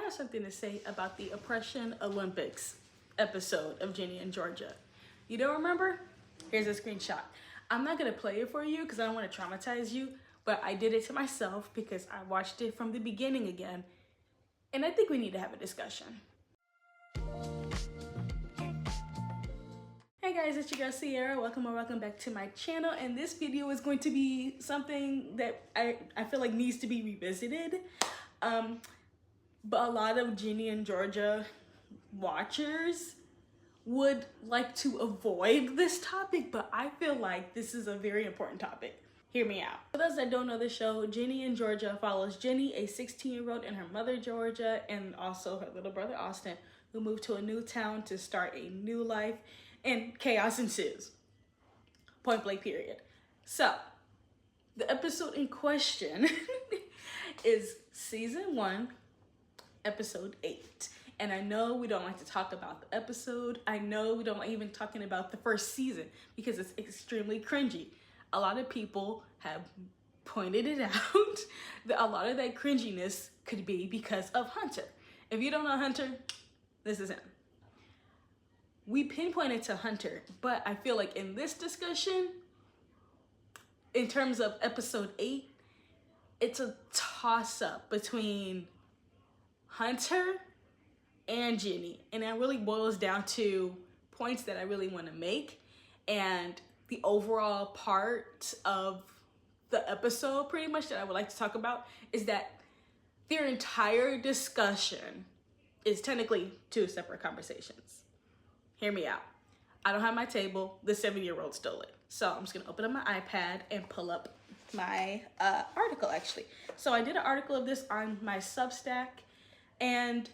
have something to say about the Oppression Olympics episode of Ginny and Georgia. You don't remember? Here's a screenshot. I'm not gonna play it for you because I don't want to traumatize you, but I did it to myself because I watched it from the beginning again, and I think we need to have a discussion. Hey guys, it's your girl Sierra. Welcome back to my channel, and this video is going to be something that I feel like needs to be revisited. But a lot of Ginny and Georgia watchers would like to avoid this topic, but I feel like this is a very important topic. Hear me out. For those that don't know the show, Ginny and Georgia follows Ginny, a 16-year-old, and her mother Georgia, and also her little brother Austin, who moved to a new town to start a new life, and chaos ensues. Point blank period. So, the episode in question is season 1, episode 8. And I know we don't like to talk about the episode. I know we don't like even talking about the first season because it's extremely cringy. A lot of people have pointed it out that a lot of that cringiness could be because of Hunter. If you don't know Hunter, this is him. We pinpointed to Hunter, but I feel like in this discussion, in terms of episode 8, it's a toss-up between Hunter and Ginny, and it really boils down to points that I really want to make, and the overall part of the episode pretty much that I would like to talk about is that their entire discussion is technically 2 separate conversations. Hear me out. I don't have my table. The 7-year-old stole it. So I'm just gonna open up my iPad and pull up my article actually. So I did an article of this on my Substack, and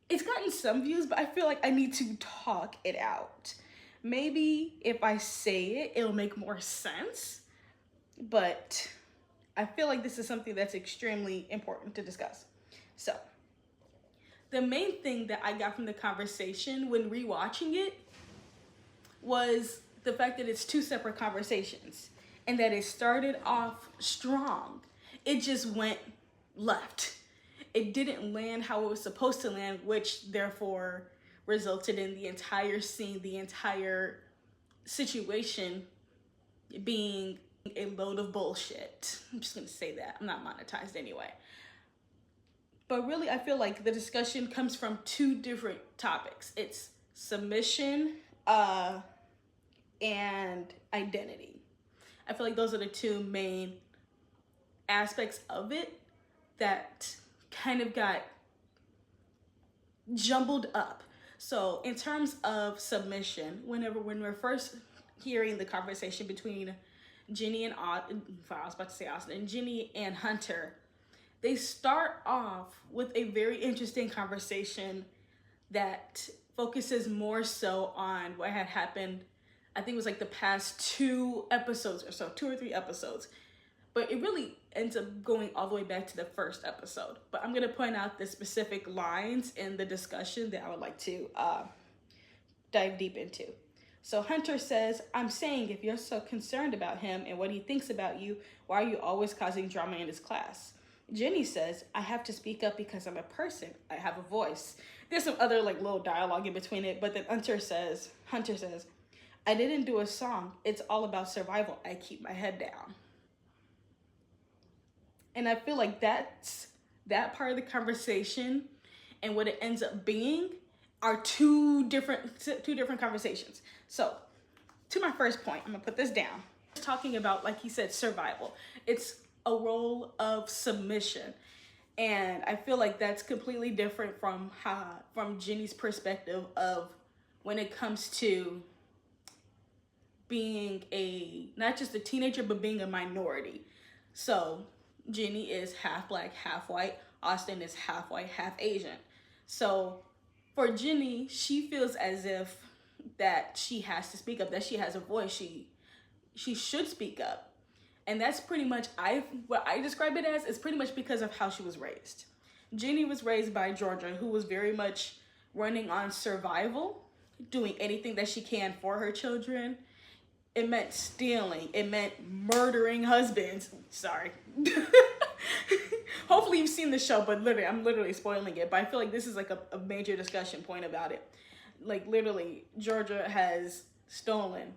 it's gotten some views, but I feel like I need to talk it out. Maybe if I say it, it'll make more sense, but I feel like this is something that's extremely important to discuss. So, the main thing that I got from the conversation when rewatching it was the fact that it's 2 separate conversations and that it started off strong. It just went left. It didn't land how it was supposed to land, which therefore resulted in the entire scene, the entire situation being a load of bullshit. I'm just gonna say that. I'm not monetized anyway. But really, I feel like the discussion comes from 2 different topics. It's submission and identity. I feel like those are the 2 main aspects of it that kind of got jumbled up. So in terms of submission, when we're first hearing the conversation between Ginny and Austin, Ginny and Hunter, they start off with a very interesting conversation that focuses more so on what had happened. I think it was like the past 2 episodes or so, 2 or 3 episodes. But it really ends up going all the way back to the first episode. But I'm going to point out the specific lines in the discussion that I would like to dive deep into. So Hunter says, "I'm saying if you're so concerned about him and what he thinks about you, why are you always causing drama in his class?" Ginny says, "I have to speak up because I'm a person. I have a voice." There's some other like little dialogue in between it, but then Hunter says, "I didn't do a song. It's all about survival. I keep my head down." And I feel like that's that part of the conversation and what it ends up being are two different conversations. So to my first point, I'm gonna put this down. Talking about, like he said, survival. It's a role of submission. And I feel like that's completely different from Ginny's perspective of when it comes to being not just a teenager, but being a minority. So Ginny is half black, half white. Austin is half white, half Asian. So for Ginny, she feels as if that she has to speak up, that she has a voice. She should speak up. And that's pretty much, what I describe it as is pretty much because of how she was raised. Ginny was raised by Georgia, who was very much running on survival, doing anything that she can for her children. It meant stealing. It meant murdering husbands. Sorry. Hopefully you've seen the show, but literally, I'm literally spoiling it. But I feel like this is like a major discussion point about it. Like literally, Georgia has stolen,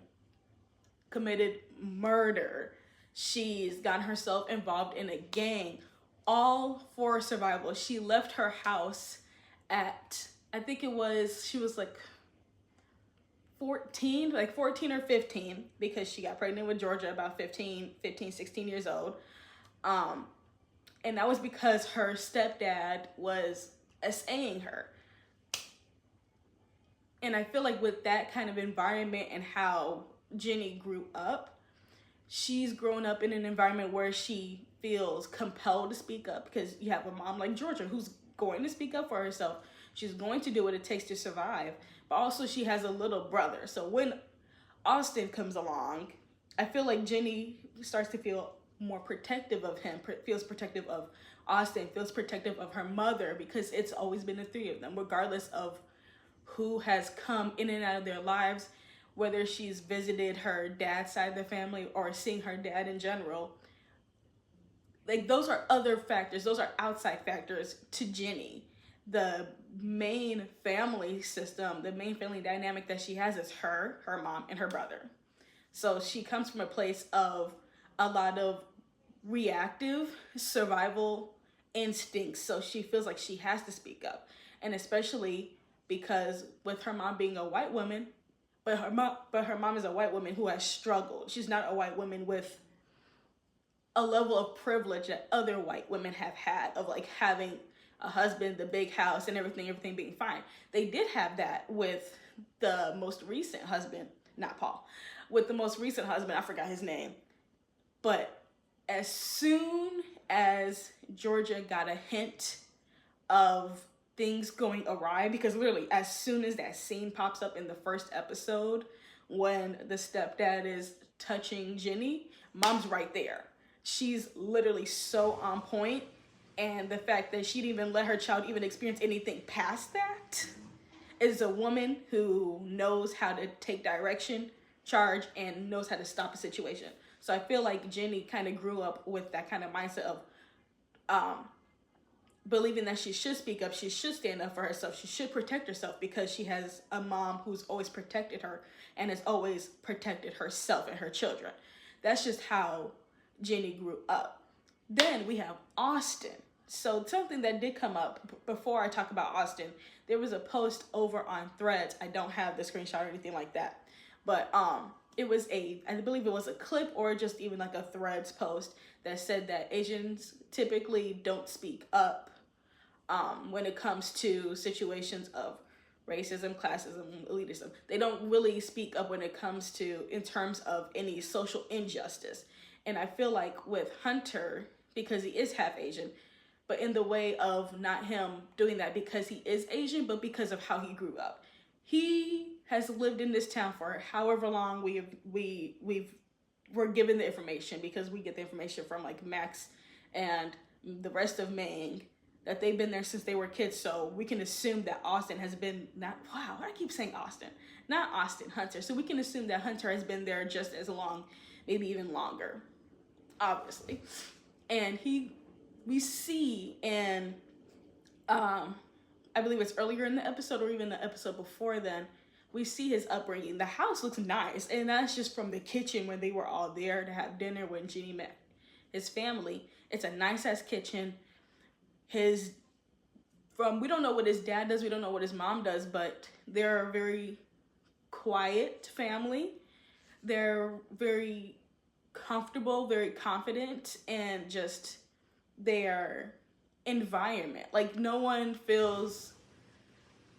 committed murder. She's gotten herself involved in a gang, all for survival. She left her house at, I think it was, she was like 14, like 14 or 15, because she got pregnant with Georgia about 15, 16 years old. And that was because her stepdad was SAing her. And I feel like with that kind of environment and how Ginny grew up, she's grown up in an environment where she feels compelled to speak up, because you have a mom like Georgia who's going to speak up for herself. She's going to do what it takes to survive. But also she has a little brother. So when Austin comes along, I feel like Ginny starts to feel more protective of him, feels protective of Austin, feels protective of her mother, because it's always been the three of them, regardless of who has come in and out of their lives, whether she's visited her dad's side of the family or seeing her dad in general. Like, those are other factors. Those are outside factors to Ginny. The main family system, the main family dynamic that she has is her mom, and her brother. So she comes from a place of a lot of reactive survival instincts. So she feels like she has to speak up. And especially because with her mom being a white woman, but her mom is a white woman who has struggled. She's not a white woman with a level of privilege that other white women have had, of like having a husband, the big house, and everything being fine. They did have that with the most recent husband, not Paul, with the most recent husband, I forgot his name. But as soon as Georgia got a hint of things going awry, because literally as soon as that scene pops up in the first episode when the stepdad is touching Ginny, mom's right there. She's literally so on point. And the fact that she didn't even let her child even experience anything past that, is a woman who knows how to take direction, charge, and knows how to stop a situation. So I feel like Ginny kind of grew up with that kind of mindset of believing that she should speak up, she should stand up for herself, she should protect herself, because she has a mom who's always protected her and has always protected herself and her children. That's just how Ginny grew up. Then we have Austin. So something that did come up before I talk about Austin, there was a post over on Threads. I don't have the screenshot or anything like that, but it was I believe it was a clip or just even like a Threads post that said that Asians typically don't speak up when it comes to situations of racism, classism, elitism. They don't really speak up when it comes to, in terms of any social injustice. And I feel like with Hunter, because he is half Asian, but in the way of not him doing that because he is Asian, but because of how he grew up. He has lived in this town for however long we're given the information, because we get the information from like Max and the rest of Mang, that they've been there since they were kids. So we can assume that Austin has been, I keep saying Austin, not Austin, Hunter. So we can assume that Hunter has been there just as long, maybe even longer, obviously. And we see in, I believe it's earlier in the episode or even the episode before then, we see his upbringing. The house looks nice, and that's just from the kitchen when they were all there to have dinner when Ginny met his family. It's a nice ass kitchen. We don't know what his dad does, we don't know what his mom does, but they're a very quiet family. They're very comfortable, very confident, and just their environment. Like, no one feels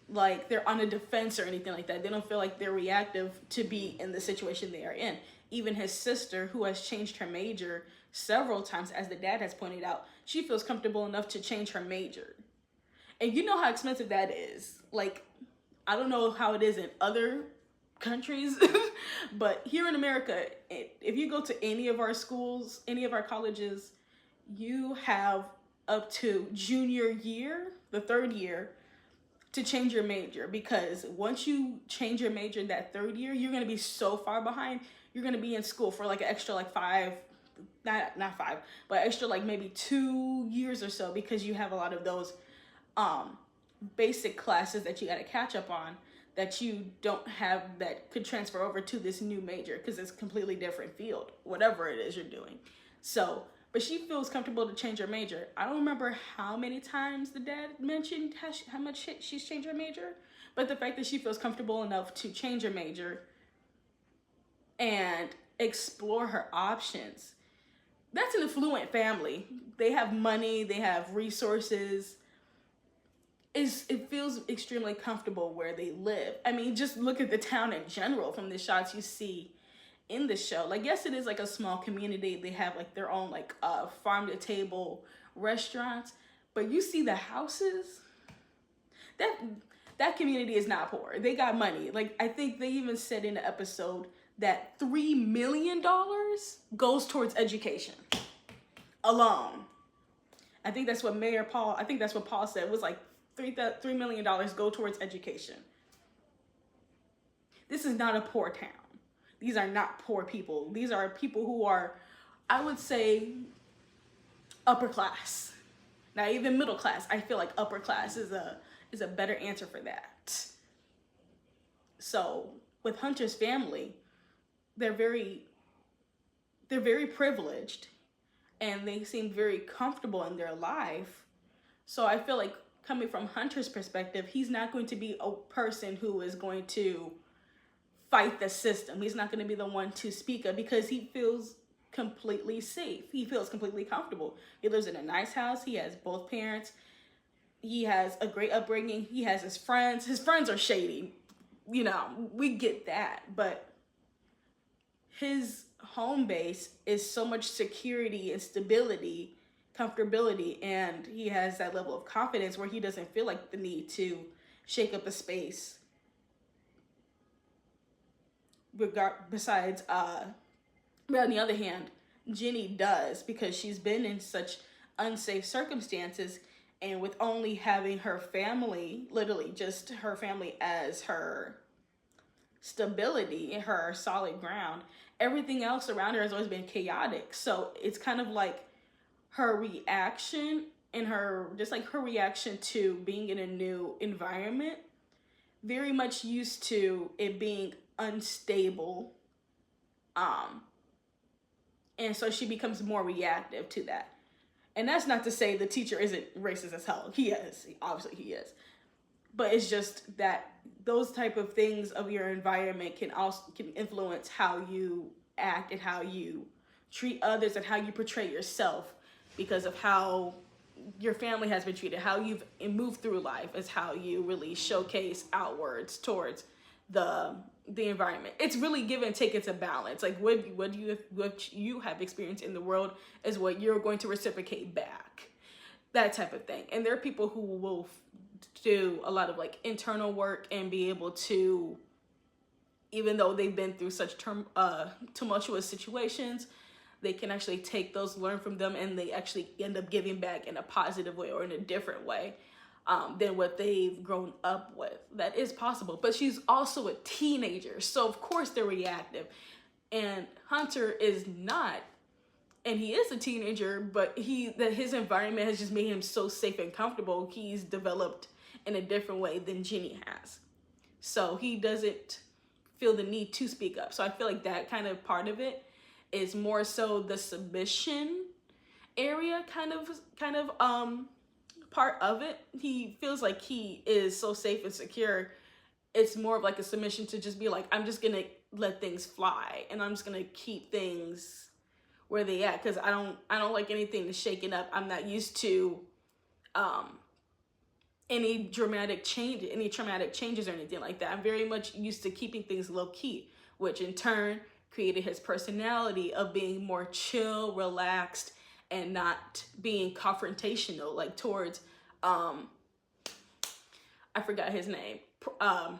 like they're on a defense or anything like that. They don't feel like they're reactive to be in the situation they are in. Even his sister, who has changed her major several times, as the dad has pointed out, she feels comfortable enough to change her major. And you know how expensive that is. Like, I don't know how it is in other countries, but here in America, if you go to any of our schools, any of our colleges, you have up to junior year, the third year, to change your major, because once you change your major in that third year, you're going to be so far behind. You're going to be in school for like an extra like not 5, but extra like maybe 2 years or so, because you have a lot of those basic classes that you got to catch up on that you don't have, that could transfer over to this new major, because it's a completely different field, whatever it is you're doing. So, but she feels comfortable to change her major. I don't remember how many times the dad mentioned how much she's changed her major, but the fact that she feels comfortable enough to change her major and explore her options, that's an affluent family. They have money, they have resources. It feels extremely comfortable where they live. I mean, just look at the town in general from the shots you see in the show. Like, yes, it is like a small community. They have like their own like farm to table restaurants, but you see the houses. That community is not poor. They got money. Like, I think they even said in the episode that $3 million goes towards education alone. I think that's what Paul said. It was like $3 million go towards education. This is not a poor town. These are not poor people. These are people who are, I would say, upper class. Not even middle class. I feel like upper class is a better answer for that. So with Hunter's family, they're very privileged, and they seem very comfortable in their life. So I feel like, coming from Hunter's perspective, he's not going to be a person who is going to fight the system. He's not going to be the one to speak up, because he feels completely safe. He feels completely comfortable. He lives in a nice house. He has both parents. He has a great upbringing. He has his friends. His friends are shady. You know, we get that. But his home base is so much security and stability, comfortability, and he has that level of confidence where he doesn't feel like the need to shake up a space. Besides, but on the other hand, Ginny does, because she's been in such unsafe circumstances, and with only having her family, literally just her family as her stability and her solid ground, everything else around her has always been chaotic. So it's kind of like her reaction to being in a new environment, very much used to it being unstable. And so she becomes more reactive to that. And that's not to say the teacher isn't racist as hell. He is. Obviously he is. But it's just that those type of things of your environment can influence how you act and how you treat others and how you portray yourself, because of how your family has been treated. How you've moved through life is how you really showcase outwards towards the environment. It's really give and take. It's a balance. Like what you have experienced in the world is what you're going to reciprocate back. That type of thing. And there are people who will do a lot of like internal work and be able to, even though they've been through such tumultuous situations, they can actually take those, learn from them, and they actually end up giving back in a positive way or in a different way than what they've grown up with. That is possible. But she's also a teenager, so of course they're reactive. And Hunter is not. And he is a teenager, but his environment has just made him so safe and comfortable. He's developed in a different way than Ginny has. So he doesn't feel the need to speak up. So I feel like that kind of part of it is more so the submission area kind of part of it. He feels like he is so safe and secure. It's more of like a submission to just be like, I'm just gonna let things fly, and I'm just gonna keep things where they at, because I don't like anything to shake it up. I'm not used to any traumatic changes or anything like that. I'm very much used to keeping things low key, which in turn created his personality of being more chill, relaxed, and not being confrontational, like towards I forgot his name. I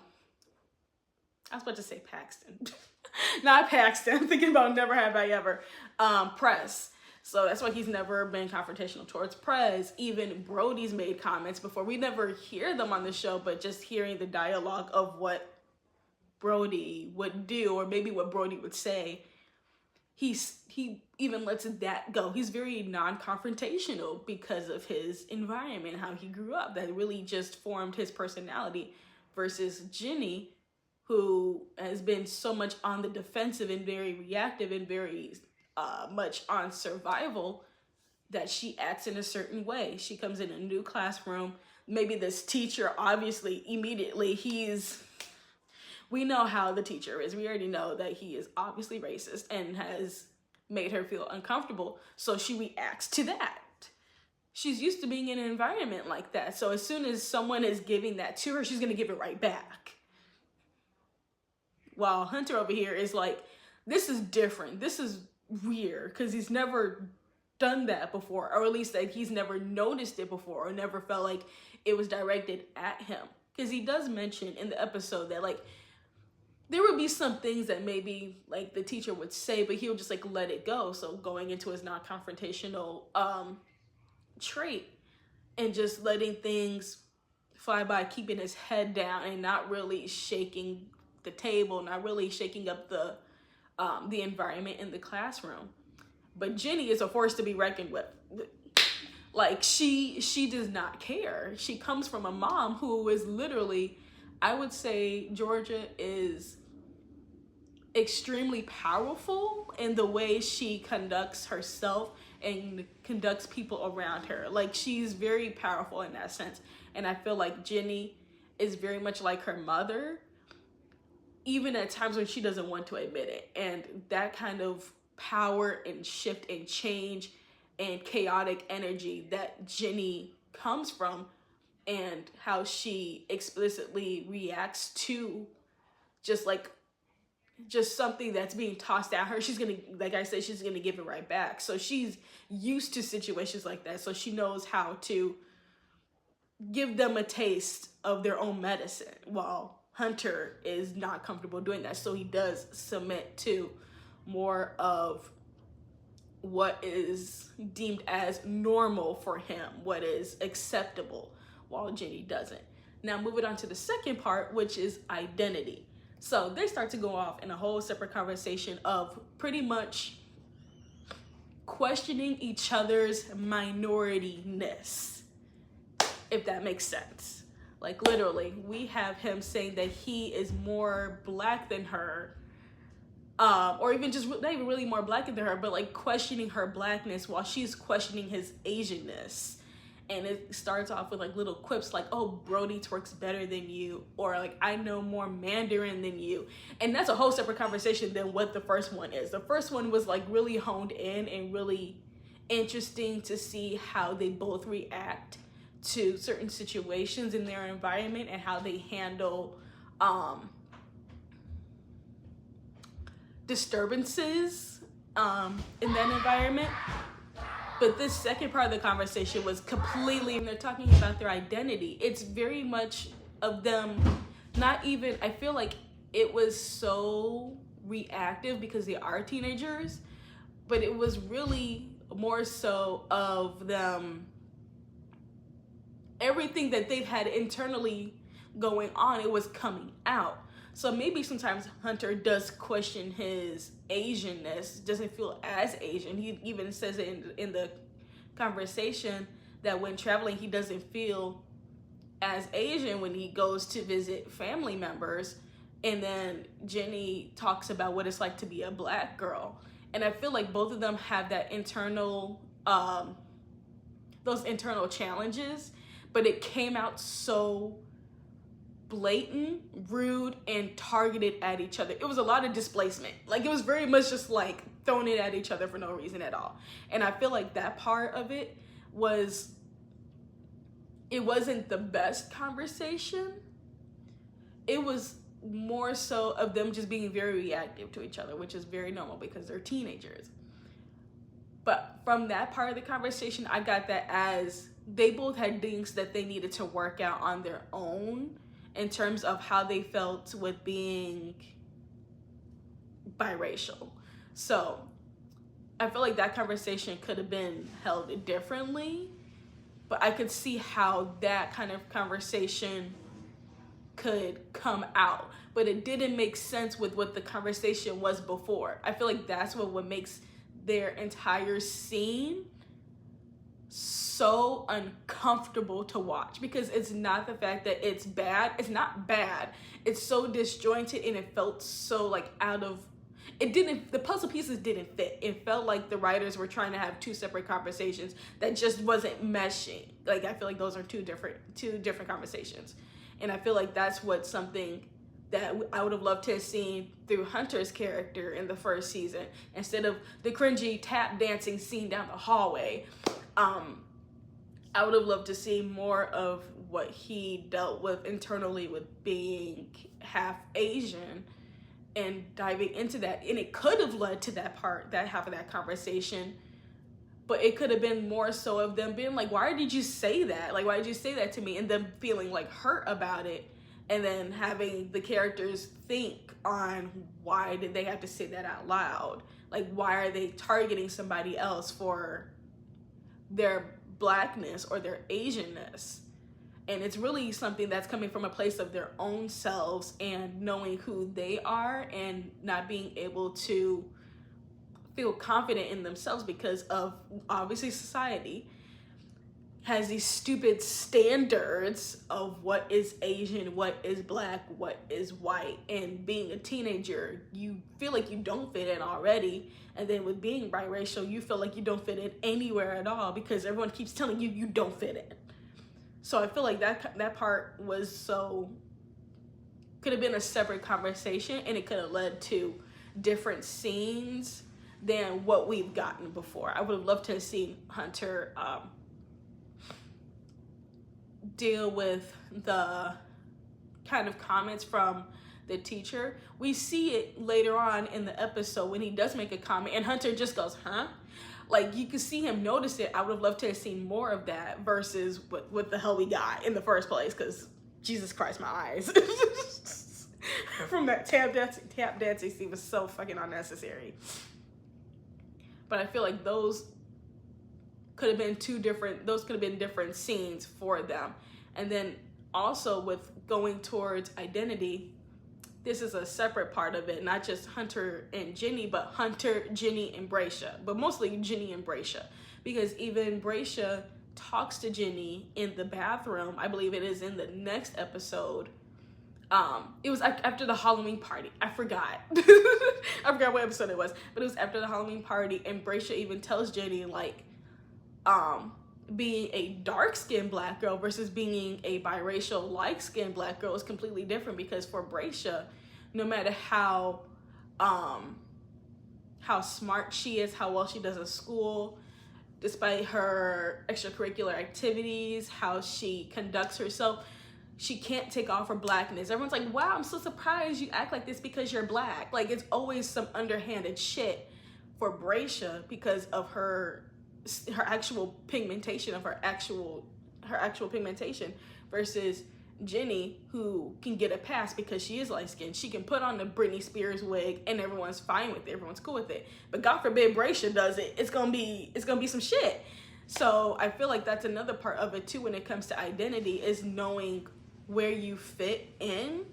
was about to say Paxton. Not Paxton. I'm thinking about Never Have I Ever. Prez. So that's why he's never been confrontational towards Prez. Even Brody's made comments before. We never hear them on the show, but just hearing the dialogue of what Brody would do, or maybe what Brody would say, he even lets that go. He's very non-confrontational because of his environment, how he grew up, that really just formed his personality, versus Ginny, who has been so much on the defensive and very reactive and very much on survival, that she acts in a certain way. She comes in a new classroom. Maybe this teacher, obviously, immediately, we know how the teacher is. We already know that he is obviously racist and has made her feel uncomfortable. So she reacts to that. She's used to being in an environment like that. So as soon as someone is giving that to her, she's going to give it right back. While Hunter over here is like, this is different. This is weird, because he's never done that before, or at least that he's never noticed it before, or never felt like it was directed at him. Because he does mention in the episode that like there would be some things that maybe like the teacher would say, but he'll just like let it go. So going into his non-confrontational trait and just letting things fly by, keeping his head down and not really shaking the table, not really shaking up the environment in the classroom. But Ginny is a force to be reckoned with. Like she does not care. She comes from a mom who is literally, I would say Georgia is extremely powerful in the way she conducts herself and conducts people around her. Like she's very powerful in that sense. And I feel like Ginny is very much like her mother, even at times when she doesn't want to admit it. And that kind of power and shift and change and chaotic energy that Ginny comes from, and how she explicitly reacts to just something that's being tossed at her, she's gonna, like I said, she's gonna give it right back. So she's used to situations like that, so she knows how to give them a taste of their own medicine, while Hunter is not comfortable doing that. So he does submit to more of what is deemed as normal for him, what is acceptable, while Ginny doesn't. Now moving on to the second part, which is identity. So they start to go off in a whole separate conversation of pretty much questioning each other's minorityness, if that makes sense. Like literally, we have him saying that he is more black than her, or even just not even really more black than her, but like questioning her blackness while she's questioning his Asianness. And it starts off with like little quips like, oh, Brody twerks better than you, or like, I know more Mandarin than you. And that's a whole separate conversation than what the first one is. The first one was like really honed in and really interesting to see how they both react to certain situations in their environment and how they handle disturbances in that environment. But this second part of the conversation was completely, and they're talking about their identity. It's very much of them, not even, I feel like it was so reactive because they are teenagers, but it was really more so of them, everything that they've had internally going on, it was coming out. So maybe sometimes Hunter does question his Asianness, doesn't feel as Asian. He even says it in the conversation that when traveling, he doesn't feel as Asian when he goes to visit family members. And then Ginny talks about what it's like to be a black girl. And I feel like both of them have that internal, those internal challenges, but it came out so blatant, rude, and targeted at each other. It was a lot of displacement. Like, it was very much just like throwing it at each other for no reason at all. And I feel like that part of it was, it wasn't the best conversation. It was more so of them just being very reactive to each other, which is very normal because they're teenagers. But from that part of the conversation, I got that as they both had things that they needed to work out on their own in terms of how they felt with being biracial. So I feel like that conversation could have been held differently, but I could see how that kind of conversation could come out, but it didn't make sense with what the conversation was before. I feel like that's what makes their entire scene so uncomfortable to watch, because it's not the fact that it's bad. It's not bad. It's so disjointed, and it felt so like the puzzle pieces didn't fit. It felt like the writers were trying to have two separate conversations that just wasn't meshing. Like, I feel like those are two different conversations. And I feel like that's something that I would have loved to have seen through Hunter's character in the first season, instead of the cringy tap dancing scene down the hallway. I would have loved to see more of what he dealt with internally with being half Asian, and diving into that. And it could have led to that half of that conversation, but it could have been more so of them being like, why did you say that? Like, why did you say that to me? And them feeling like hurt about it, and then having the characters think on why did they have to say that out loud? Like, why are they targeting somebody else for their blackness or their Asianness? And it's really something that's coming from a place of their own selves and knowing who they are, and not being able to feel confident in themselves because of, obviously, society has these stupid standards of what is Asian, what is black, what is white. And being a teenager, you feel like you don't fit in already. And then with being biracial, you feel like you don't fit in anywhere at all, because everyone keeps telling you you don't fit in. So I feel like that part could have been a separate conversation, and it could have led to different scenes than what we've gotten before. I would have loved to have seen Hunter deal with the kind of comments from the teacher. We see it later on in the episode when he does make a comment and Hunter just goes, huh? Like, you can see him notice it. I would have loved to have seen more of that versus what the hell we got in the first place, because Jesus Christ, my eyes. From that tap dancing scene was so fucking unnecessary. But I feel like those could have been different scenes for them. And then also with going towards identity, this is a separate part of it, not just Hunter and Ginny, but Hunter, Ginny, and Bracia, but mostly Ginny and Bracia, because even Bracia talks to Ginny in the bathroom. I believe it is in the next episode. It was after the Halloween party. I forgot. I forgot what episode it was, but it was after the Halloween party, and Bracia even tells Ginny, like, being a dark-skinned black girl versus being a biracial light-skinned black girl is completely different, because for Bracia, no matter how smart she is, how well she does at school, despite her extracurricular activities, how she conducts herself, she can't take off her blackness. Everyone's like, wow, I'm so surprised you act like this because you're black. Like, it's always some underhanded shit for Bracia because of her actual pigmentation, of her actual pigmentation, versus Ginny, who can get a pass because she is light skinned. She can put on the Britney Spears wig and everyone's fine with it, everyone's cool with it. But God forbid Bracia does it, it's gonna be some shit. So I feel like that's another part of it too when it comes to identity, is knowing where you fit in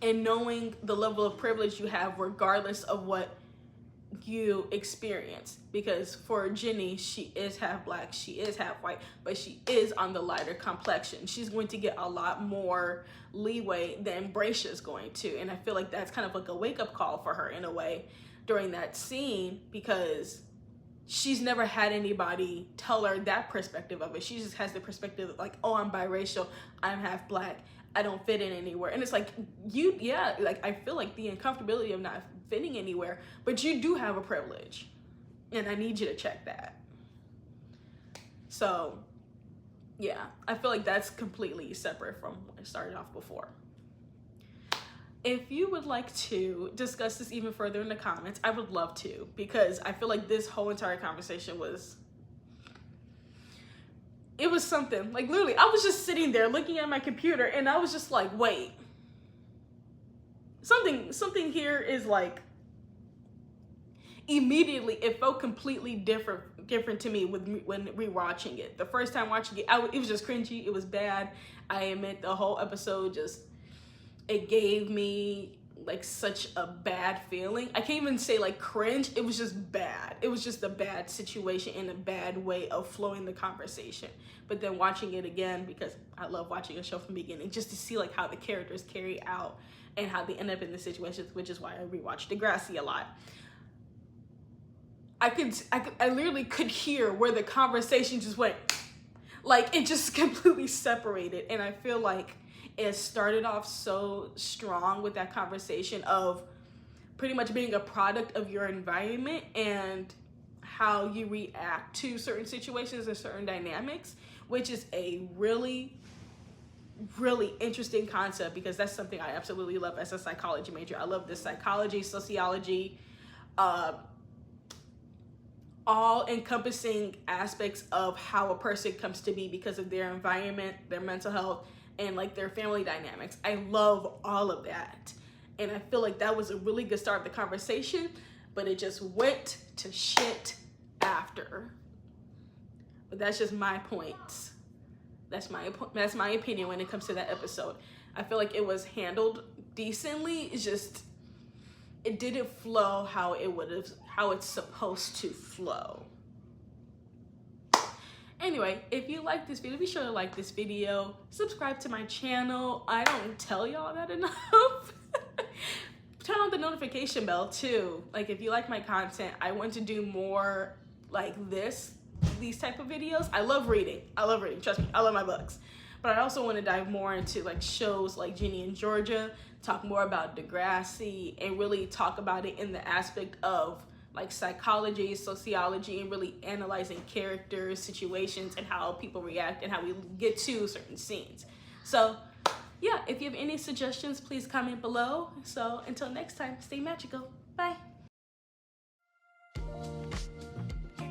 and knowing the level of privilege you have regardless of what you experience. Because for Ginny, she is half black, she is half white, but she is on the lighter complexion. She's going to get a lot more leeway than Bracia's going to, and I feel like that's kind of like a wake-up call for her in a way during that scene, because she's never had anybody tell her that perspective of it. She just has the perspective of like, oh, I'm biracial, I'm half black, I don't fit in anywhere. And it's like, like, I feel like the uncomfortability of not fitting anywhere, but you do have a privilege, and I need you to check that. So yeah, I feel like that's completely separate from what I started off before. If you would like to discuss this even further in the comments, I would love to, because I feel like this whole entire conversation was something. Like, literally, I was just sitting there looking at my computer and I was just like, wait, something here is like, immediately it felt completely different to me when rewatching it. The first time watching it, it was just cringy, it was bad. I admit the whole episode it gave me like such a bad feeling. I can't even say like cringe. It was just bad. It was just a bad situation and a bad way of flowing the conversation. But then watching it again, because I love watching a show from the beginning, just to see like how the characters carry out and how they end up in the situations, which is why I rewatch Degrassi a lot. I literally could hear where the conversation just went, like it just completely separated. And I feel like it started off so strong with that conversation of pretty much being a product of your environment and how you react to certain situations and certain dynamics, which is a really, really interesting concept, because that's something I absolutely love as a psychology major. I love this psychology, sociology, all encompassing aspects of how a person comes to be because of their environment, their mental health, and like their family dynamics. I love all of that. And I feel like that was a really good start of the conversation, but it just went to shit after. But that's just my points. That's my opinion when it comes to that episode. I feel like it was handled decently. It's just, it didn't flow how it's supposed to flow. Anyway, if you like this video, be sure to like this video, subscribe to my channel. I don't tell y'all that enough. Turn on the notification bell too. Like if you like my content, I want to do more like these type of videos. I love reading, trust me, I love my books. But I also want to dive more into like shows like Ginny and Georgia, talk more about Degrassi, and really talk about it in the aspect of like psychology, sociology, and really analyzing characters, situations, and how people react and how we get to certain scenes. So yeah, if you have any suggestions, please comment below. So until next time, stay magical. Bye.